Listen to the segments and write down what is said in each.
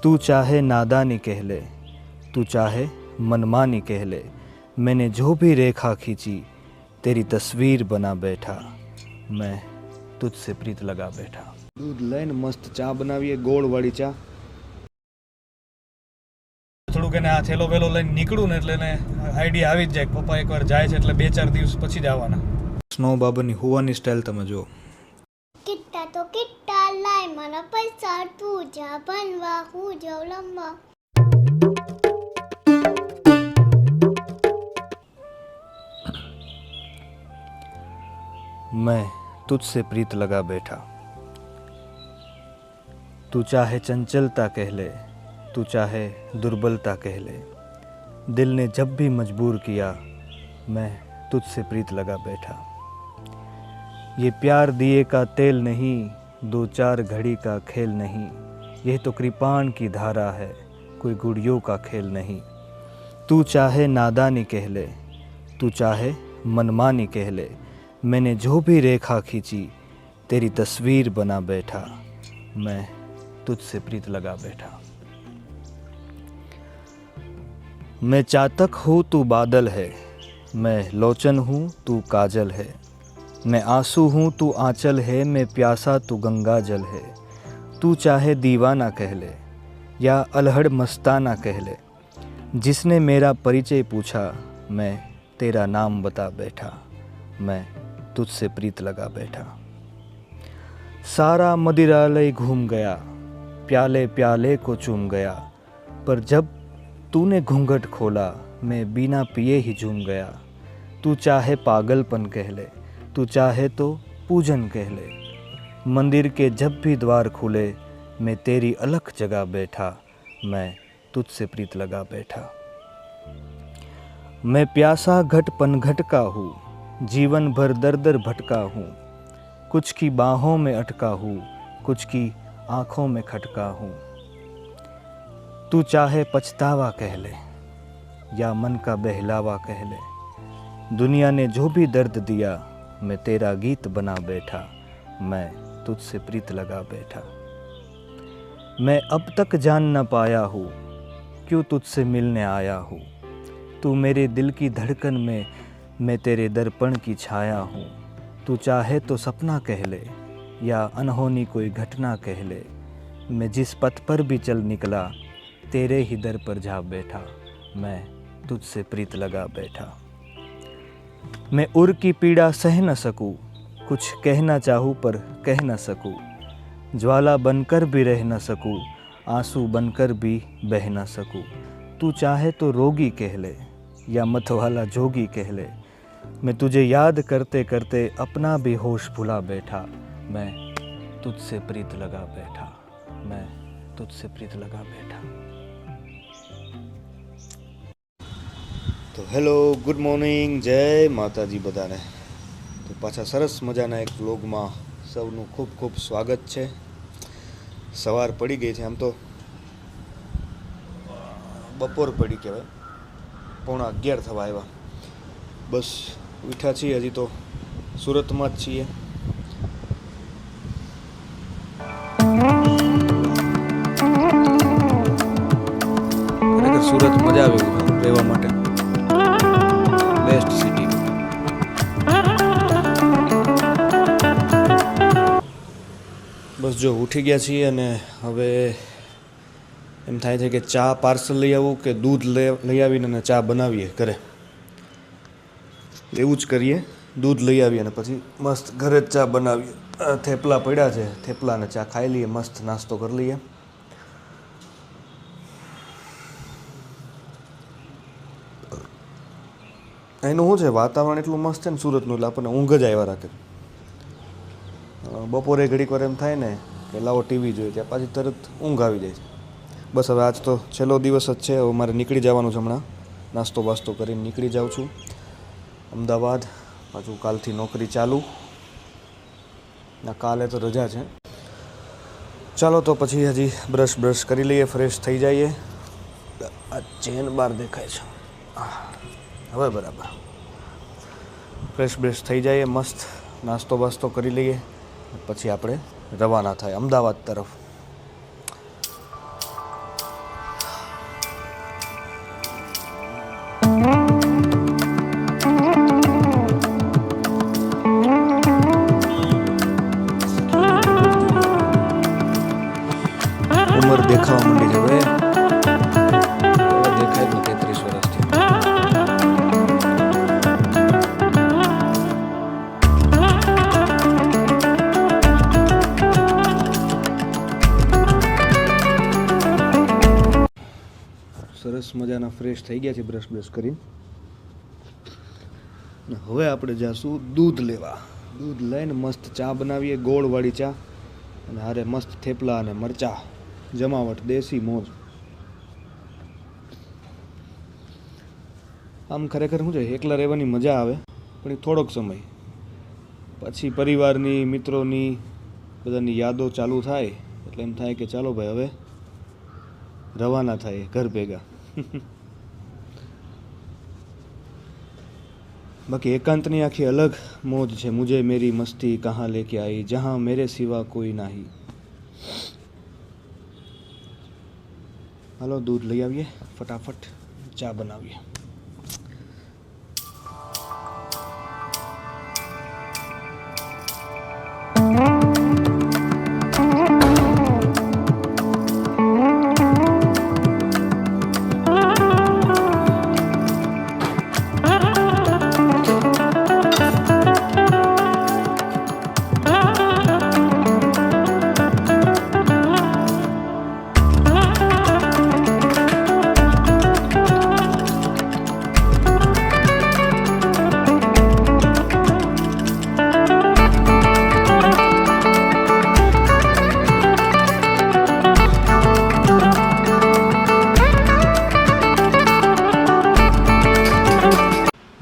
तू चाहे नादानी कह ले, तू चाहे मनमानी कह ले, मैंने जो भी रेखा खींची तेरी तस्वीर बना बैठा, मैं तुझसे प्रीत लगा बैठा। दूध લઈને મસ્ત ચા બનાવીએ, ગોળવાળી ચા। થોડુંક એને આ થેલો વેલો લઈને નીકળું ને એટલે એને આઈડિયા આવી જ જાય કે પપ્પા એકવાર જાય છે એટલે 2-4 દિવસ પછી જ આવવાના। સ્નો બાબાની હોવાની સ્ટાઇલ તમે જુઓ। કિટ્ટા તો કિટ્ટા લાય મને પૈસા તું જા બનવા હું જાઉં લંબા। मैं तुझसे प्रीत लगा बैठा, तू चाहे चंचलता कह ले, तू चाहे दुर्बलता कह ले, दिल ने जब भी मजबूर किया मैं तुझसे प्रीत लगा बैठा। ये प्यार दिए का तेल नहीं, 2-4 घड़ी का खेल नहीं, यह तो कृपाण की धारा है, कोई गुड़ियों का खेल नहीं। तू चाहे नादानी कह ले, तू चाहे मनमानी कह ले, मैंने जो भी रेखा खींची तेरी तस्वीर बना बैठा, मैं तुझसे प्रीत लगा बैठा। मैं चातक हूँ तू बादल है, मैं लोचन हूँ तू काजल है, मैं आंसू हूँ तू आंचल है, मैं प्यासा तू गंगा जल है। तू चाहे दीवाना कह ले या अलहड़ मस्ताना कह ले, जिसने मेरा परिचय पूछा मैं तेरा नाम बता बैठा, मैं तुझसे प्रीत लगा बैठा। सारा मदिरालय घूम गया, प्याले प्याले को चूम गया, पर जब तूने घूंघट खोला मैं बिना पिए ही झूम गया। तू चाहे पागलपन कह ले, तू चाहे तो पूजन कह ले, मंदिर के जब भी द्वार खुले मैं तेरी अलख जगा बैठा, मैं तुझसे प्रीत लगा बैठा। मैं प्यासा घट पनघट का हूँ, जीवन भर दर दर भटका हूँ, कुछ की बाहों में अटका हूँ, कुछ की आँखों में खटका हूँ। तू चाहे पछतावा कह ले या मन का बहलावा कह ले, दुनिया ने जो भी दर्द दिया मैं तेरा गीत बना बैठा, मैं तुझसे प्रीत लगा बैठा। मैं अब तक जान न पाया हूँ क्यों तुझसे मिलने आया हूँ, तू मेरे दिल की धड़कन में, मैं तेरे दर्पण की छाया हूँ। तू चाहे तो सपना कह ले या अनहोनी कोई घटना कह ले, मैं जिस पथ पर भी चल निकला तेरे ही दर पर जा बैठा, मैं तुझसे प्रीत लगा बैठा। मैं उर की पीड़ा सह न सकूँ, कुछ कहना चाहूँ पर कह न सकूँ, ज्वाला बनकर भी रह न सकूँ, आंसू बनकर भी बह न सकूँ। तू चाहे तो रोगी कह ले या मतवाला जोगी कह ले, मैं तुझे याद करते करते अपना भी होश भुला बैठा, मैं तुझसे प्रीत लगा बैठा, मैं तुझसे प्रीत लगा बैठा। तो हेलो, गुड मॉर्निंग, जय माताजी बधाने। तो पाछा सरस मजाना एक व्लॉगમાં સૌનું ખૂબ ખૂબ સ્વાગત છે। સવાર પડી ગઈ છે, આમ તો બપોર પડી કહેવાય, 11:15 થવા આવ્યા। બસ ઉઠ્યા છીએ, હજી તો સુરતમાં જ છીએ। ખરેખર સુરત મજા આવે રહેવા માટે, બેસ્ટ સિટી। બસ જો ઉઠી ગયા છીએ અને હવે એમ થાય છે કે ચા પાર્સલ લઈ આવું કે દૂધ લઈ આવીને અને ચા બનાવીએ ઘરે, એવું જ કરીએ। દૂધ લઈ આવીએ અને પછી મસ્ત ઘરે જ ચા બનાવીએ। થેપલા પડ્યા છે, થેપલા અને ચા ખાઈ લઈએ, મસ્ત નાસ્તો કરી લઈએ। એનું શું છે, વાતાવરણ એટલું મસ્ત છે ને સુરતનું, એટલે આપણને ઊંઘ જ આવ્યા રાખે। બપોરે ઘડીક વાર એમ થાય ને કે લાવો ટીવી જોઈએ, ત્યાં પાછી તરત ઊંઘ આવી જાય છે। બસ હવે આજ તો છેલ્લો દિવસ જ છે, હવે મારે નીકળી જવાનું છે। હમણાં નાસ્તો બાસ્તો કરીને નીકળી જાઉં છું અમદાવાદ। પાછું કાલથી નોકરી ચાલુ, ના કાલે તો રજા છે। ચાલો તો પછી હજી બ્રશ કરી લઈએ, ફ્રેશ થઈ જઈએ। આ ચેન બહાર દેખાય છે, હવે બરાબર। ફ્રેશ થઈ જઈએ, મસ્ત નાસ્તો બાસ્તો કરી લઈએ, પછી આપણે રવાના થાય અમદાવાદ તરફ। ઉંમર દેખાવા માંડી છે હવે દેખાય જ નથી 33 વર્ષથી. સરસ મજાના ફ્રેશ થઈ ગયા છે બ્રશ કરીને. હવે આપણે જાશું દૂધ લેવા. દૂધ લઈને મસ્ત ચા બનાવીએ, ગોળવાળી ચા, અને હારે મસ્ત થેપલા અને મરચા, જમાવટ દેશી મોજ. આમ ખરેખર શું છે, એકલા રહેવાની મજા આવે, પણ એ થોડોક સમય પછી પરિવારની, મિત્રોની, બધાની યાદો ચાલુ થાય એટલે એમ થાય કે ચાલો ભાઈ હવે રવાના થાય ઘર ભેગા. બાકી એકાંતની આખી અલગ મોજ છે. મુझे मेरी मस्ती कहाँ लेके आई जहाँ मेरे सिवा कोई नहीं. હાલો દૂધ લઈ આવીએ, ફટાફટ ચા બનાવીએ.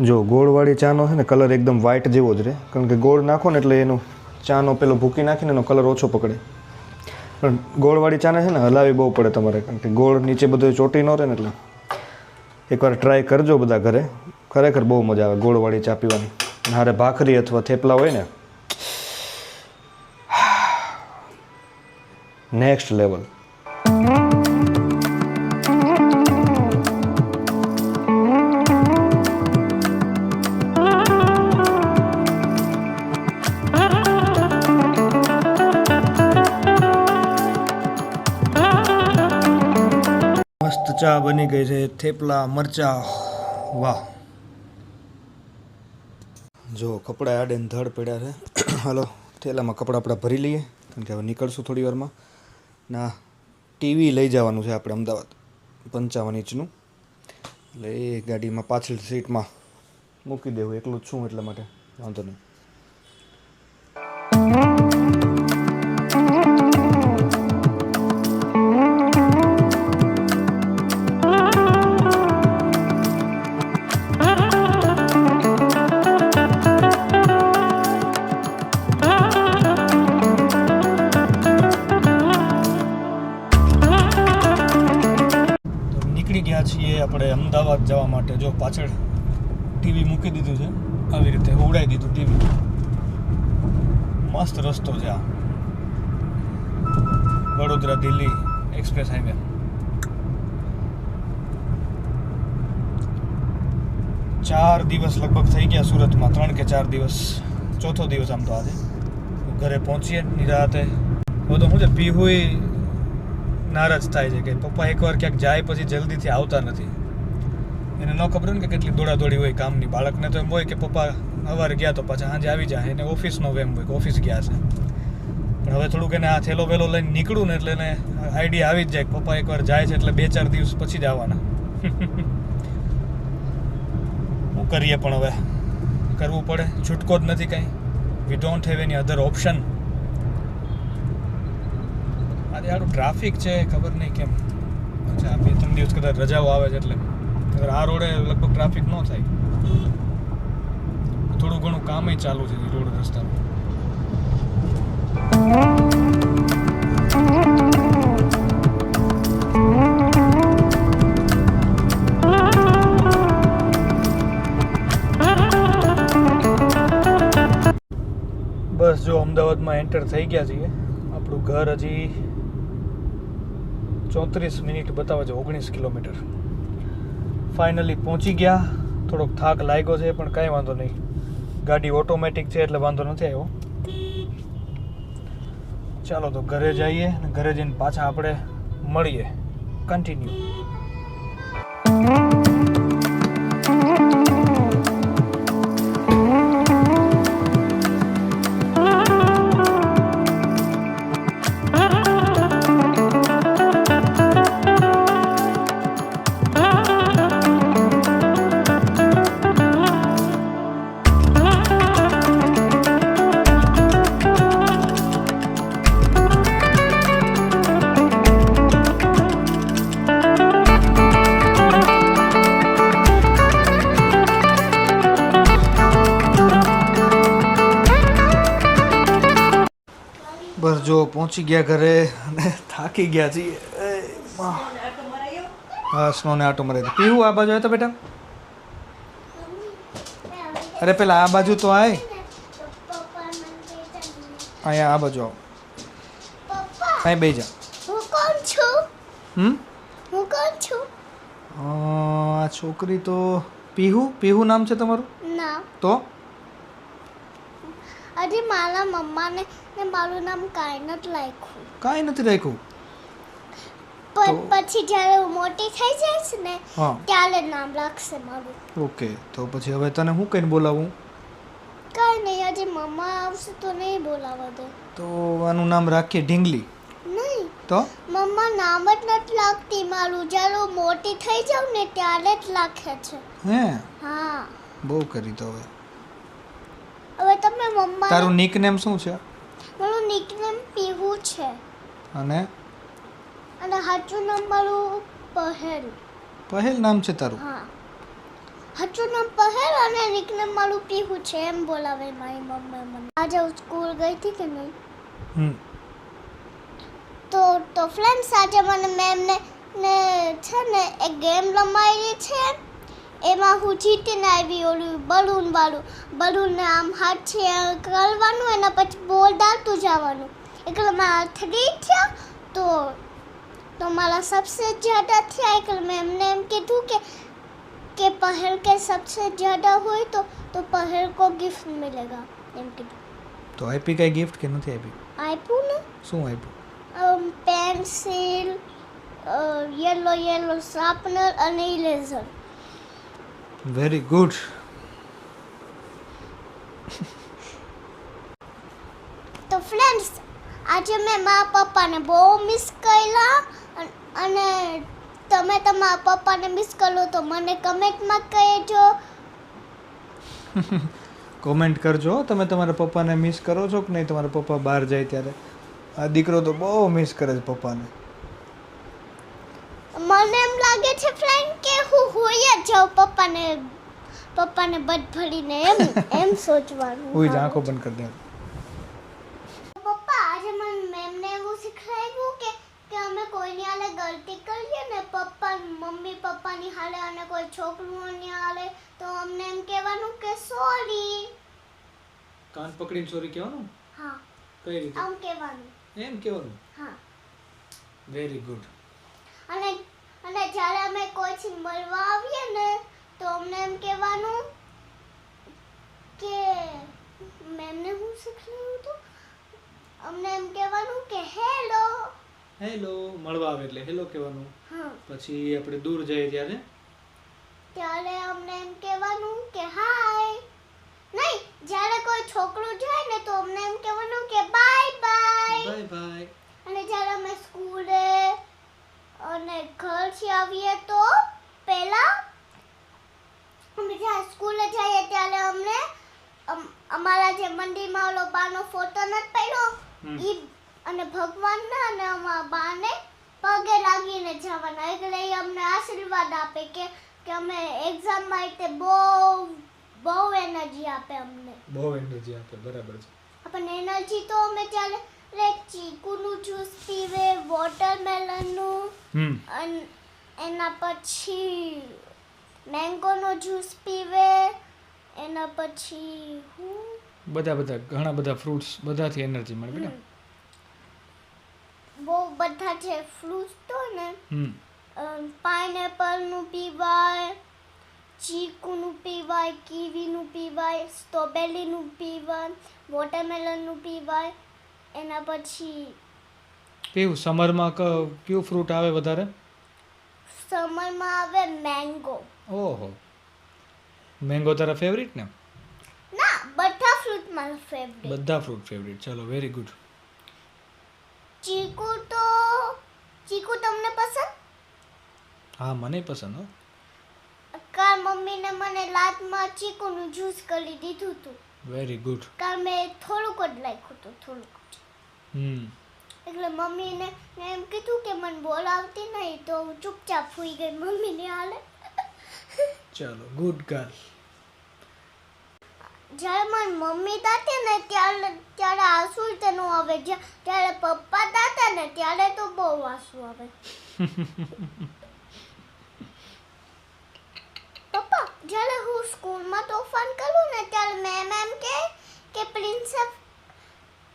જો ગોળવાળી ચાનો છે ને કલર એકદમ વ્હાઇટ જેવો જ રહે, કારણ કે ગોળ નાખો ને એટલે એનો ચાનો પેલો ભૂકી નાખીને એનો કલર ઓછો પકડે. પણ ગોળવાળી ચાને છે ને હલાવી બહુ પડે તમારે, કારણ કે ગોળ નીચે બધું ચોટી ન રહે ને. એટલે એકવાર ટ્રાય કરજો બધા ઘરે, ખરેખર બહુ મજા આવે ગોળવાળી ચા પીવાની. હારે ભાખરી અથવા થેપલા હોય ને, નેક્સ્ટ લેવલ. મસ્ત ચા બની ગઈ છે, થેપલા, મરચા, વાહ. જો કપડાં આડે ને ધડ પડ્યા છે. હાલો થેલામાં કપડાં આપણા ભરી લઈએ, કારણ કે હવે નીકળશું થોડી વારમાં. ના ટીવી લઈ જવાનું છે આપણે અમદાવાદ, 55 ઇંચનું. એટલે એ ગાડીમાં પાછળ સીટમાં મૂકી દેવું. એકલું જ છું એટલા માટે વાંધો નહીં. ગયા છીએ આપણે અમદાવાદ જવા માટે. જો પાછળ ટીવી મૂકી દીધું છે, આવી રીતે ઉડાઈ દીધું ટીવી. મસ્ત રસ્તો છે આ, વડોદરા દિલ્હી એક્સપ્રેસ હાઈવે. ચાર દિવસ લગભગ થઈ ગયા સુરતમાં, 3 કે 4 દિવસ, ચોથો દિવસ આમ તો આજે. ઘરે પહોંચીએ નિરાતે. બધું શું છે, પીહુઈ નારાજ થાય છે કે પપ્પા એકવાર ક્યાંક જાય પછી જલ્દીથી આવતા નથી. એને ન ખબર ને કે કેટલી દોડાદોડી હોય કામની. બાળકને તો એમ હોય કે પપ્પા સવારે ગયા તો પાછા સાંજે આવી જાય. એને ઓફિસનો વેમ હોય કે ઓફિસ ગયા છે. પણ હવે થોડુંક એને આ થેલો વેલો લઈને નીકળું ને એટલે એને આઈડિયા આવી જ જાય કે પપ્પા એકવાર જાય છે એટલે 2-4 દિવસ પછી જ આવવાના. શું કરીએ, પણ હવે કરવું પડે, છૂટકો જ નથી કાંઈ. We don't have any other option. આજે આડું ટ્રાફિક છે, ખબર નહીં કેમ. અચ્છા 2-3 દિવસ કદાચ રજાઓ આવે છે એટલે આ રોડે લગભગ ટ્રાફિક ન થાય. થોડું ઘણું કામ ચાલુ છે રોડ રસ્તાનું. બસ જો અમદાવાદમાં એન્ટર થઈ ગયા છીએ. આપણું ઘર હજી 34 મિનિટ બતાવે છે, 19 કિલોમીટર. ફાઇનલી પહોંચી ગયા. થોડોક થાક લાગ્યો છે પણ કાંઈ વાંધો નહીં, ગાડી ઓટોમેટિક છે એટલે વાંધો નથી આવ્યો. ચાલો તો ઘરે જઈએ, અને ઘરે જઈને પાછા આપણે મળીએ કન્ટિન્યુ. બસ જો પહોંચી ગયા ઘરે અને થાકી ગયા છીએ. હા, સ્નોને આટો મરે. પીવું આ બાજુ આવે તો બેટા. અરે પેલા આ બાજુ તો આય. અહીંયા આ બાજુ આવો. અહીં બેસી જા. હું કોણ છું? હમ હું કોણ છું? આ છોકરી તો પીહુ નામ છે તમારું? ના, તો આજે મારા મમ્માને ને મારું નામ કાંઈ નથી લખ્યું. કાંઈ નથી રાખ્યું. પછી જ્યારે હું મોટી થઈ જઈશ ને હા, ત્યારે નામ લાગશે મારું. ઓકે. તો પછી હવે તને હું કહીને બોલાવું? કાંઈ નહીં, આજે મમ્મા આવશે તો નહીં બોલાવવા દે. તો આનું નામ રાખીએ ઢીંગલી. નહીં, તો મમ્મા નામ જ નથી લાગતી મારું. જ્યારે હું મોટી થઈ જાઉં ને ત્યારે જ લાગે છે. હે, હા. બહુ કરી તો હવે. હવે તમે મમ્મા. તારું નિકનેમ શું છે? મારું નિકનેમ પીહુ છે અને અને સાચું નામ મારું પહેલ. પહેલ નામ છે તારું? હા, સાચું નામ પહેલ અને નિકનેમ મારું પીહુ છે એમ બોલાવે મારી મમ્મી મને. આજે હું સ્કૂલ ગઈ હતી કે નહીં, હમ તો ફ્રેન્ડ્સ આજે મને મેમને ને છે ને એક ગેમ રમાડી છે. એમાં હું જીતીને આવી. ઓલું બલૂનને આમ હાથે કરવાનું, એના પછી બોલ ડાલતું જવાનું. એટલે મારા 3 થયા તો મારા સબસે જ્યાદા થયા. એટલે મેં એમને એમ કીધું કે પહેલ કે સબસે જ્યાદા હોય તો પહેલ કો ગિફ્ટ મિલેગા એમ કીધું. તો આપી કઈ ગિફ્ટ કે નથી આપી? આપ્યું ને, શું આપ્યું? પેન્સિલ, યલો શાર્પનર અને ઇરેઝર. Very good. તો ફ્રેન્ડ્સ આજે મેં મારા પપ્પાને બહુ મિસ કર્યા અને તમે તમારા પપ્પાને મિસ કરો તો મને કમેન્ટમાં કહેજો. કોમેન્ટ કરજો તમે તમારા પપ્પાને મિસ કરો છો કે નહીં. તમારા પપ્પા બહાર જાય ત્યારે આ દીકરો તો બહુ મિસ કરે છે પપ્પાને. મને એમ લાગે છે ફ્રેન્ડ કે હું હોઈ જ જાઉં પપ્પાને બધ ભરીને એમ સોચવાનું. હું જ આંખો બંધ કરી દે. પપ્પા આજે મને મેમને એવું શીખવાડ્યું કે અમે કોઈની હાલે ગલતી કરીએ ને મમ્મી પપ્પાની હાલે અને કોઈ છોકરુંની હાલે તો અમને એમ કહેવાનું કે સોરી. કાન પકડીને સોરી કહેવાનું? હા, કઈ રીતે? આમ કહેવાનું. એમ કહેવાનું? હા. Very good. અને જ્યારે અમે કોઈથી મળવા આવીએ ને તો અમને એમ કહેવાનું કે મેમને હું શીખવાડ્યું હતું. અમને એમ કહેવાનું કે હેલો. મળવા આવે એટલે હેલો કહેવાનું. હા. પછી આપણે દૂર જઈએ ત્યારે અમને એમ કહેવાનું કે હાય. નહીં, જ્યારે કોઈ છોકરું જાય ને તો અમને એમ કહેવાનું કે બાય બાય. અને જ્યારે અમે સ્કૂલે અને ઘરથી આવીએ તો પહેલા અમે જ્યારે સ્કૂલે જઈએ ત્યારે અમને અમારા જે મંદિરમાં ઓલો બાનો ફોટો નથી પડ્યો ઈ અને ભગવાનના અને અમારા બાને પગે લાગીને જવાના. એટલે એ અમને આશીર્વાદ આપે કે અમે એક્ઝામમાં એટલે બહુ એનર્જી આપે અમને. બહુ એનર્જી આપે, બરાબર છે. આપણને એનર્જી તો અમે ત્યારે ચીકુનું જ્યુસ પીવે, વોટરમેલનનું, એના પછી મેંગોનો જ્યુસ પીવે, એના પછી બધા ઘણા બધા ફ્રૂટ્સ બધાથી એનર્જી મળે બેટા. બહુ બધા છે ફ્રૂટ્સ તો ને પાઇનેપલનું પીવાય, ચીકુનું પીવાય, કીવીનું પીવાય, સ્ટ્રોબેરીનું પીવાય, વોટરમેલનનું પીવાય, એના પછી કેવું સમરમાં કયું ફ્રૂટ આવે વધારે? સમરમાં આવે મેંગો. ઓહો, મેંગો તારા ફેવરિટ ને? ના, બધા ફ્રૂટ મારા ફેવરેટ. બધા ફ્રૂટ ફેવરિટ. ચલો, વેરી ગુડ. ચીકુ તમને પસંદ? હા, મને પસંદ હો. કાલ મમ્મીને મને લાતમાં ચીકુનું જ્યુસ કરી દીધું હતું. Very good. કાલ મેં થોડુંક જ નાખ્યું હતું, થોડુંક જ. એટલે મમ્મીને એમ કીધું કે મને બોલાવતી નહીં, તો હું ચૂપચાપ સૂઈ ગઈ મમ્મીને હાલે. ચલો, ગુડ ગર્લ. જ્યારે મારી મમ્મી દાતે ને ત્યારે આંસુ તો ન આવે, જ્યારે પપ્પા દાતે ને ત્યારે તો બહુ આંસુ આવે. પપ્પા, જ્યારે હું સ્કૂલમાં તોફાન કરું ને ત્યારે મેમ એમ કે પ્રિન્સિપલ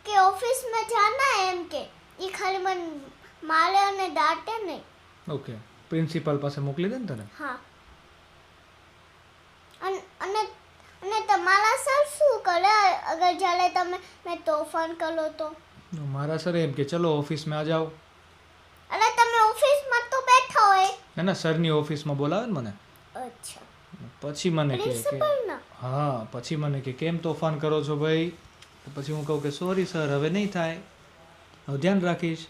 કે ઓફિસમાં જાના એમ કે એ ખાલી મને મારે અને દાટે નહીં. ઓકે, પ્રિન્સિપાલ પાસે મોકલી દે ને તને. હા. અને તમારા સર શું કરે અગર જ્યારે મેં તોફાન કરો તો? મારા સર એમ કે ચલો ઓફિસમાં આ જાઓ. અરે તમે ઓફિસમાં તો બેઠા હોય. ના, સરની ઓફિસમાં બોલાવે ને મને. અચ્છા. પછી મને કે હા, પછી મને કે કેમ તોફાન કરો છો ભાઈ? પછી હું કહું કે સોરી સર, હવે નહીં થાય, હવે ધ્યાન રાખીશ.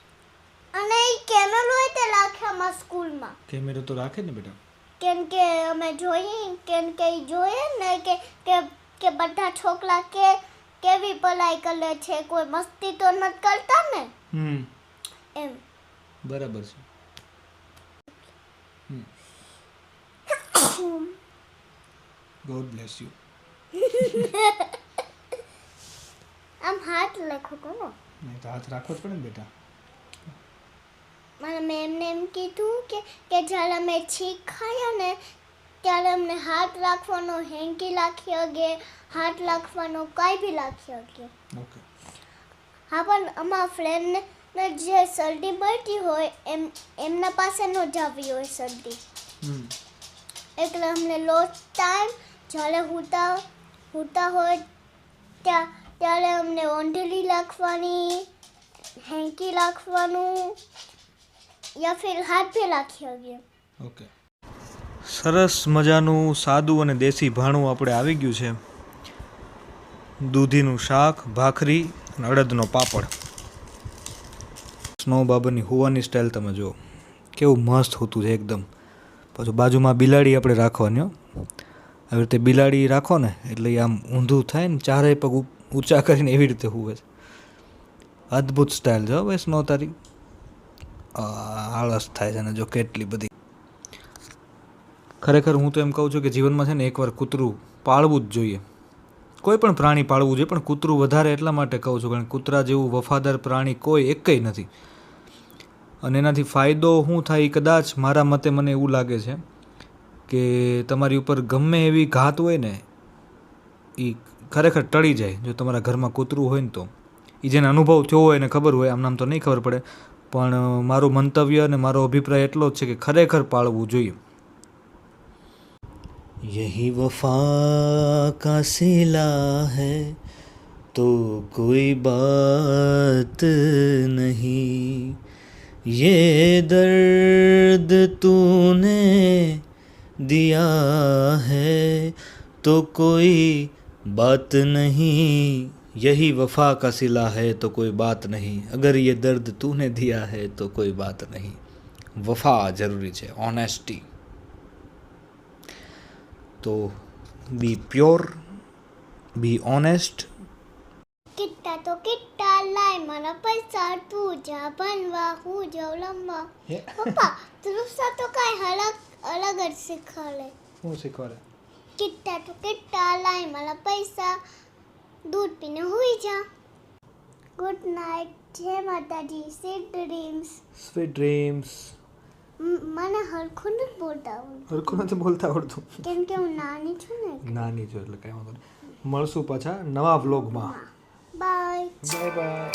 અને એ કેમેરો તે રાખ્યામાં સ્કૂલમાં. કેમેરો તો રાખે ને બેટા. કેમ કે અમે જોઈએ ને કે બધા છોકરા કેવી પલાઈ કરે છે, કોઈ મસ્તી તો નથી કરતા ને. એમ. બરાબર છે. God bless you. આમ હાથ લખો કોનો? નહીં તો હાથ રાખવો જ પડે ને બેટા. મારા મેમને એમ કીધું કે જ્યારે અમે છીક ખાયા ને ત્યારે અમને હાથ રાખવાનો, હેન્કી રાખી શકે, હાથ રાખવાનો, કાંઈ બી રાખી શકે. ઓકે. હા, પણ અમારા ફ્રેન્ડને જે શરદી પડતી હોય એમના પાસે ન જાવી હોય શરદી. એટલે અમને લોટ ટાઈમ જ્યારે હુતા હોય ત્યારે અમને ઓંઢલી રાખવાની, હેન્કી રાખવાનું યા ફિર હાથ ભી રાખી શકીએ. ઓકે. સરસ મજાનું સાદું અને દેશી ભાણું આપણે આવી ગયું છે. દૂધીનું શાક, ભાખરી અને અડદનો પાપડ. સ્નો બાબરની હોવાની સ્ટાઇલ તમે જુઓ, કેવું મસ્ત હોતું છે એકદમ. પાછું બાજુમાં બિલાડી આપણે રાખવાની હો. આવી રીતે બિલાડી રાખો ને એટલે આમ ઊંધું થાય ને, ચારેય પગ ઊંચા કરીને એવી રીતે હુવે છે. અદ્ભુત સ્ટાઇલ છે ભાઈ સ્નો તારી. આળસ થાય છે ને જો કેટલી બધી. ખરેખર હું તો એમ કહું છું કે જીવનમાં છે ને એકવાર કૂતરું પાળવું જ જોઈએ. કોઈ પણ પ્રાણી પાળવું જોઈએ, પણ કૂતરું વધારે એટલા માટે કહું છું કારણ કે કૂતરા જેવું વફાદાર પ્રાણી કોઈ એકેય નથી. અને એનાથી ફાયદો શું થાય કદાચ મારા મતે મને એવું લાગે છે કે તમારી ઉપર ગમે એવી ઘાત હોય ને એ ખરેખર ટળી જાય જો તમારા ઘરમાં કૂતરું હોય ને તો. એ જેને અનુભવ થયો હોય એને ખબર હોય, આમ નામ તો નહીં ખબર પડે, પણ મારું મંતવ્ય અને મારો અભિપ્રાય એટલો જ છે કે ખરેખર પાળવું જોઈએ. યહી વફા કા સિલા હૈ તો કોઈ બાત નહીં, ये दर्द तूने दिया है तो कोई बात नहीं, यही वफा का सिला है तो कोई बात नहीं, अगर ये दर्द तूने दिया है तो कोई बात नहीं. वफा જરૂરી છે, ઓનેસ્ટી. તો બી પ્યોર, બી ઓનેસ્ટ. કિટ્ટા તો કિટ્ટા લાય મારા પૈસા, તું જા બનવા હું જાઉં લંબા. પપ્પા ધ્રુવસા તો કાંઈ અલગ જ શીખવાડે. શું શીખવાડે? કિટ્ટા તો કિટ્ટા લાય મારા પૈસા, દૂધ પીને હુઈ જા. ગુડ નાઇટ, જય માતાજી, સ્વીટ ડ્રીમ્સ. Sweet dreams. મને હરખું નથી બોલતા આવડતું. હરખું નથી બોલતા આવડતું કેમ કે હું નાની છું ને. નાની છો એટલે કાંઈ વાંધો નહીં. મળશું પાછા નવા વ્લોગમાં. બાય. Bye bye.